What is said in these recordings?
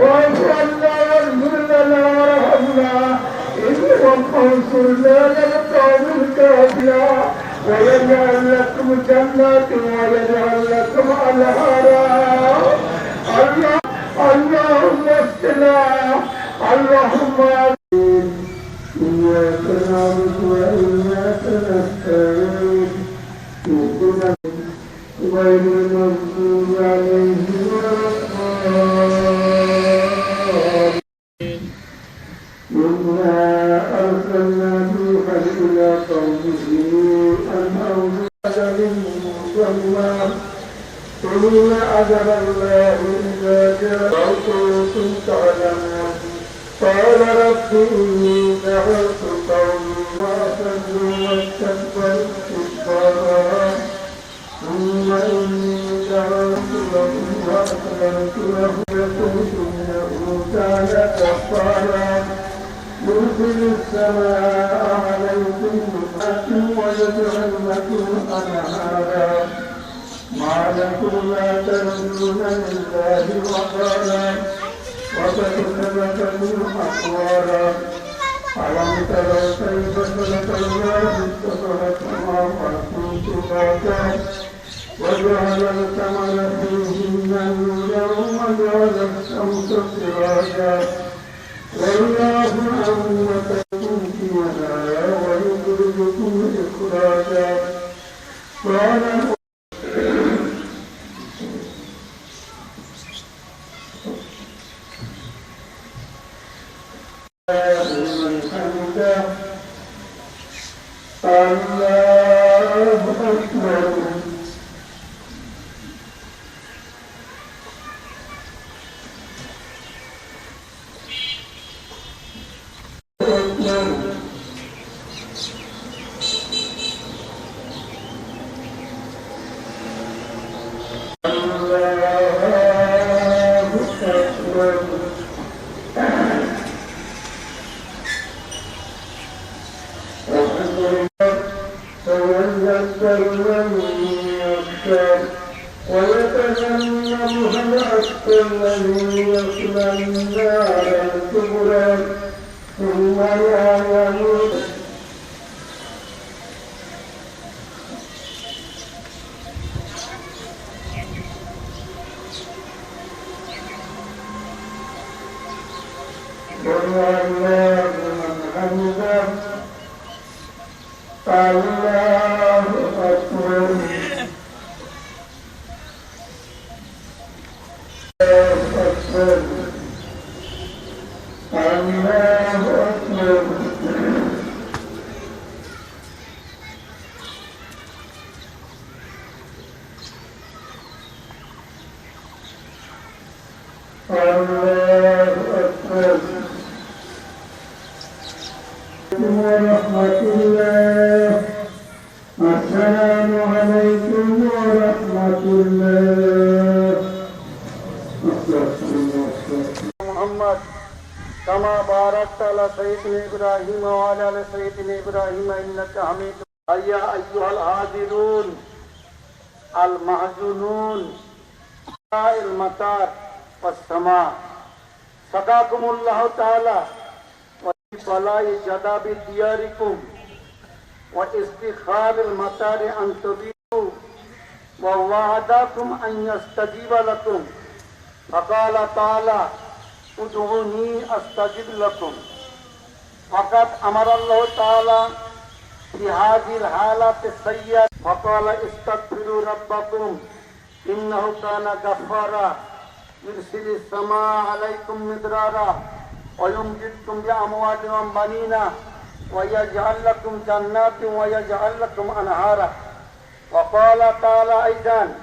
واعف عنا واغفر لنا وارحمنا وانصرنا على القوم الكافرين ويجعل لكم جنات ويجعل لكم انهارا. اللهم اسقنا اللهم إياك نعبد وإياك نستعين اهدنا غير المغضوب عليهم ولا الضالين. إنا أرسلنا نوحا إلى قومه أن أوحي أجل مسمى إن أجل الله إذا جاء كنتم تعلمون. قال رب إني دعوت قومي وأصروا واستكبروا استكبارا ثم إني دعوت لهم وأسلمت له إنه كان غفارا يرسل السماء عليكم مدرارا ويجعل لكم أنهارا ما لكم لا ترجون لله وقارا وقد خلقكم أطوارا ألم تروا كيف خلق الله سبع سماوات طباقا وجعل القمر فيهن نورا وجعل الشمس سراجا والله أنبتكم فيها ويخرجكم إخراجا قال لمن حمده الله أكبر. ويتجنبها الأشقى الذي يصلى النار الكبرى ثم لا يموت. سمع الله لمن حمده الله أكبر. ورحمة الله. السلام عليكم ورحمة الله. محمد كما باركت على سيدنا إبراهيم وعلى آل سيدنا إبراهيم إنك حميد مجيد. يا أيها الحاضرون المحزونون المطار والسماء سقاكم الله تعالى وبلاء جداب دياركم واستخار المطار أن تبيعوا ووعدكم أن يستجيب لكم فقال تعالى ادعوني أستجب لكم. فقد أمر الله تعالى في هذه الحالة السيئة فقال استغفروا ربكم إنه كان غفارا يرسل السماء عليكم مدرارا ويمددكم بأموال وبنين ويجعل لكم جنات ويجعل لكم أنهارا. وقال تعالى أيضا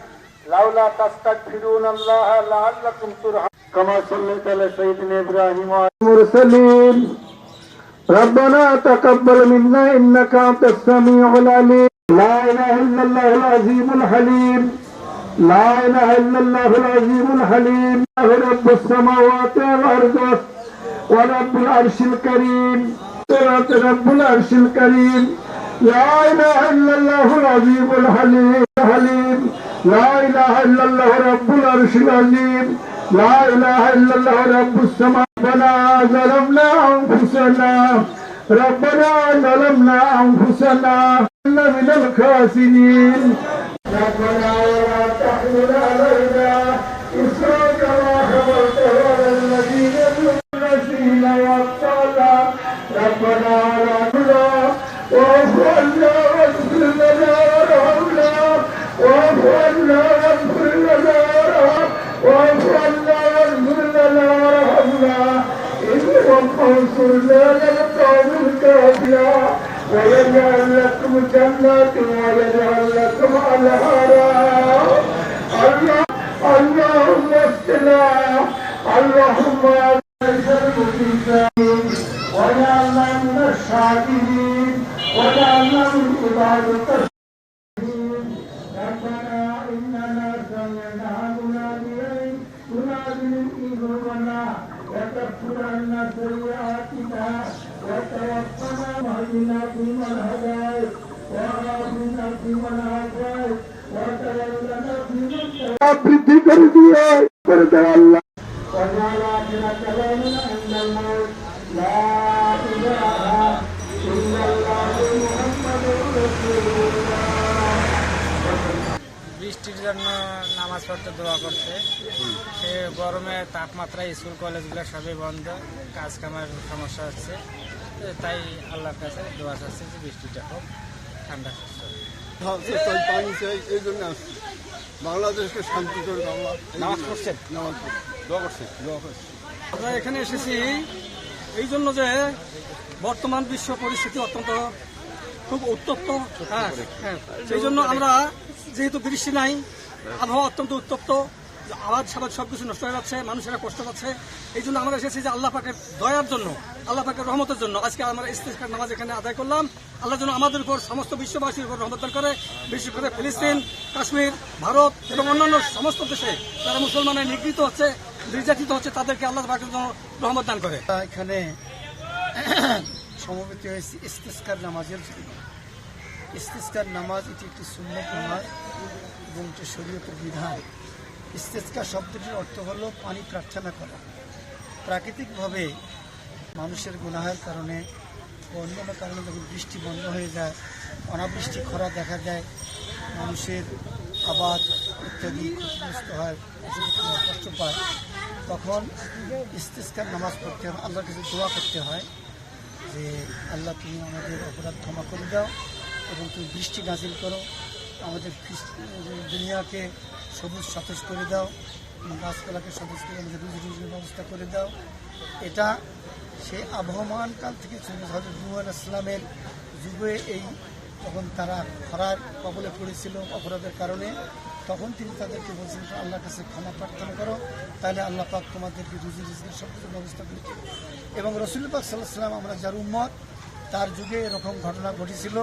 لولا تستغفرون الله لعلكم ترحمون كما صليت على سيدنا إبراهيم والمرسلين. ربنا تقبل منا إنك أنت السميع العليم. لا إله إلا الله العظيم الحليم. لا إله إلا الله العظيم الحليم. رب السماوات والأرض ورب العرش الكريم. رب العرش الكريم. لا إله إلا الله العظيم الحليم. لا إله إلا الله رب العرش العظيم. لا إله إلا الله رب السماء ربنا ظلمنا أنفسنا ربنا ظلمنا أنفسنا من الخاسرين ربنا ولا تحمل علينا إصرا كما حملته على الذين من قبلنا وأخطأنا ربنا ولا تحملنا واعف عنا واغفر لنا وارحمنا واعف عنا واغفر لنا واعف عنا واغفر لنا وارحمنا إنهم انصرنا على القوم الكافرين ويجعل لكم جنات ويجعل لكم أنهارا اللهم اسقنا اللهم وجعلنا من الشاكرين وجعلنا من عبادك الشاكرين ربنا إننا سمعنا مناديا ينادي للإيمان وتغفر عنا سيئاتنا وتوفنا واهدنا فيمن هديت وعافنا فيمن عافيت وتولنا فيمن বৃদ্ধি করে দিয়ে করে দেয় আল্লাহ وجعل آخر كلامنا عند الموت لا إله إلا الله محمد رسول الله বৃষ্টির জন্য নামাজ পড়তে দোয়া করছে। সে গরমে তাপমাত্রা স্কুল কলেজগুলো সবই বন্ধ, কাজ কামের সমস্যা হচ্ছে, তাই আল্লাহর কাছে দোয়া চাচ্ছে যে বৃষ্টিটা হোক, ঠান্ডা পানি চাই, এই জন্য আসছি। বাংলাদেশকে শান্তি করে নামাজ পড়ছেন, দোয়া করছেন। আমরা এখানে এসেছি এই জন্য যে বর্তমান বিশ্ব পরিস্থিতি অত্যন্ত খুব উত্তপ্ত। সেই জন্য আমরা যেহেতু বৃষ্টি নাই, আবহাওয়া অত্যন্ত উত্তপ্ত, আবাদ সাবাদ সবকিছু নষ্ট হয়ে যাচ্ছে, মানুষেরা কষ্ট পাচ্ছে। এই জন্য আমরা এসেছি যে আল্লাহ পাকের দয়ার জন্য, আল্লাহ পাকের রহমতের জন্য আজকে আমরা ইস্তেসকার নামাজ এখানে আদায় করলাম। আল্লাহ যেন আমাদের উপর, সমস্ত বিশ্ববাসীর উপর রহমত দান করে, বিশেষ করে ফিলিস্তিন, কাশ্মীর, ভারত এবং অন্যান্য সমস্ত দেশে যারা মুসলমানের নিগৃহীত হচ্ছে, নির্যাতিত হচ্ছে, তাদেরকে আল্লাহ পাকের জন্য রহমত দান করে। এখানে সমবেত হয়েছি ইস্তেসকার নামাজের জন্য। ইস্তেসকার নামাজ এটি একটি সুন্নত নামাজ এবং এটি শরীয়তের বিধান। ইস্তেসকা শব্দটির অর্থ হল পানি প্রার্থনা করা। প্রাকৃতিকভাবে মানুষের গুনাহের কারণে ও অন্যান্য কারণে যখন বৃষ্টি বন্ধ হয়ে যায়, অনাবৃষ্টি খরা দেখা যায়, মানুষের আবাদ ইত্যাদি ক্ষতিগ্রস্ত হয়, কষ্ট পায়, তখন ইস্তেসকার নামাজ পড়তে হয়, আল্লাহর কাছে দোয়া করতে হয় যে আল্লাহ তুমি আমাদের অপরাধ ক্ষমা করে দাও এবং তুমি বৃষ্টি নাজিল করো, আমাদের দুনিয়াকে সবুজ সতেজ করে দাও, গাছপালাকে সতেজ করে আমাদের রুজির ব্যবস্থা করে দাও। এটা সে আবহমান কাল থেকে চলে হযরত নূহ আলাইহিস সালামের যুগে, এই তখন তারা খরার কবলে পড়েছিল অপরাধের কারণে, তখন তিনি তাদেরকে বলছেন আল্লাহর কাছে ক্ষমা প্রার্থনা করো, তাহলে আল্লাহ পাক তোমাদেরকে রুজি রিজকের সব কিছু ব্যবস্থা করে দেবে। এবং রাসূল পাক সাল্লাল্লাহু আলাইহি ওয়াসাল্লাম, আমরা যার উম্মত, তার যুগে এরকম ঘটনা ঘটেছিল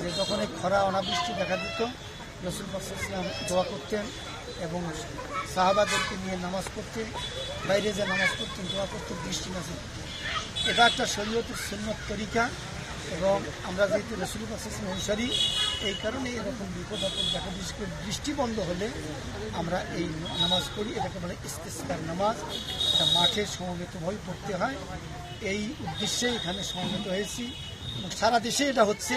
যে যখন এই খরা অনাবৃষ্টি দেখা দিত, রাসূল পাক সাল্লাল্লাহু আলাইহি ওয়াসাল্লাম দোয়া করতেন এবং সাহাবাদেরকে নিয়ে নামাজ পড়তেন, বাইরে যে নামাজ পড়তেন, দোয়া করতেন, বৃষ্টি নাজিল। এটা একটা শরীয়তের সুন্নত তরিকা এবং আমরা যেহেতু রাসূল পাক সাল্লাল্লাহু আলাইহি ওয়াসাল্লাম অনুসারী, এই কারণে এরকম বিপদ আপদ দেখা, বিশেষ করে বৃষ্টি বন্ধ হলে আমরা এই নামাজ পড়ি। এটাকে বলে ইস্তেসকার নামাজ। এটা মাঠে সমবেতভাবে পড়তে হয়। এই উদ্দেশ্যে এখানে সমবেত হয়েছি এবং সারা দেশে এটা হচ্ছে।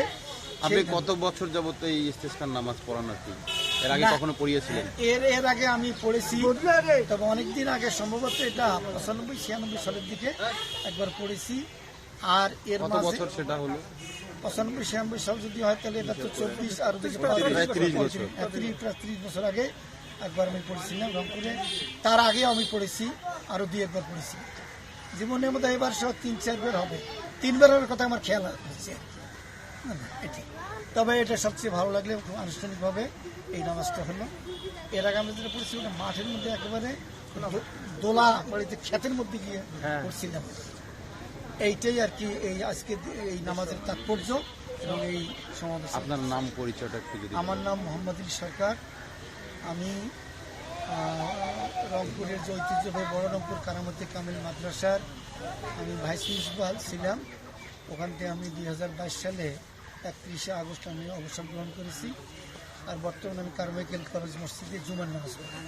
আপনি কত বছর যাবত এই ইস্তেসকার নামাজ পড়ান আর কি? এর আগে কখনো পড়িয়েছিলেন? এর আগে আমি পড়েছি, তবে অনেকদিন আগে, সম্ভবত এটা 95-96 সালের দিকে একবার পড়েছি। আর এর কত বছর সেটা হলো? 95-96 সাল যদি হয় তাহলে এটা তো 24 আর 30 বছর, 30 বছর আগে একবার আমি পড়েছিলাম রংপুরে। তার আগেও আমি পড়েছি, আরো 2-1 বার পড়েছি। জীবনের মধ্যে এবার সহ 3-4 বার হবে, 3 বারের কথা আমার খেয়াল হচ্ছে এটি। তবে এটা সবচেয়ে ভালো লাগলে খুব আনুষ্ঠানিকভাবে এই নামাজটা হলো। এর আগে আমরা যেটা পড়েছি ওটা মাঠের মধ্যে একেবারে দোলা বাড়িতে ক্ষেতের মধ্যে গিয়ে পড়ছিলাম। এইটাই আর কি এই আজকে এই নামাজের তাৎপর্য এবং এই সমাবেশ। আপনার নাম পরিচয়টা একটু যদি? আমার নাম মোহাম্মদ আলী সরকার। আমি রংপুরের যে ঐতিহ্যবাহী বড় রংপুর কারামতি কামিল মাদ্রাসার আমি ভাইস প্রিন্সিপাল ছিলাম। ওখান থেকে আমি 2022 সালে 31শে আগস্ট আমি অবসর গ্রহণ করেছি। আর বর্তমানে আমি কারমাইকেল কলেজ মসজিদে জুমার নামাজ পড়ি।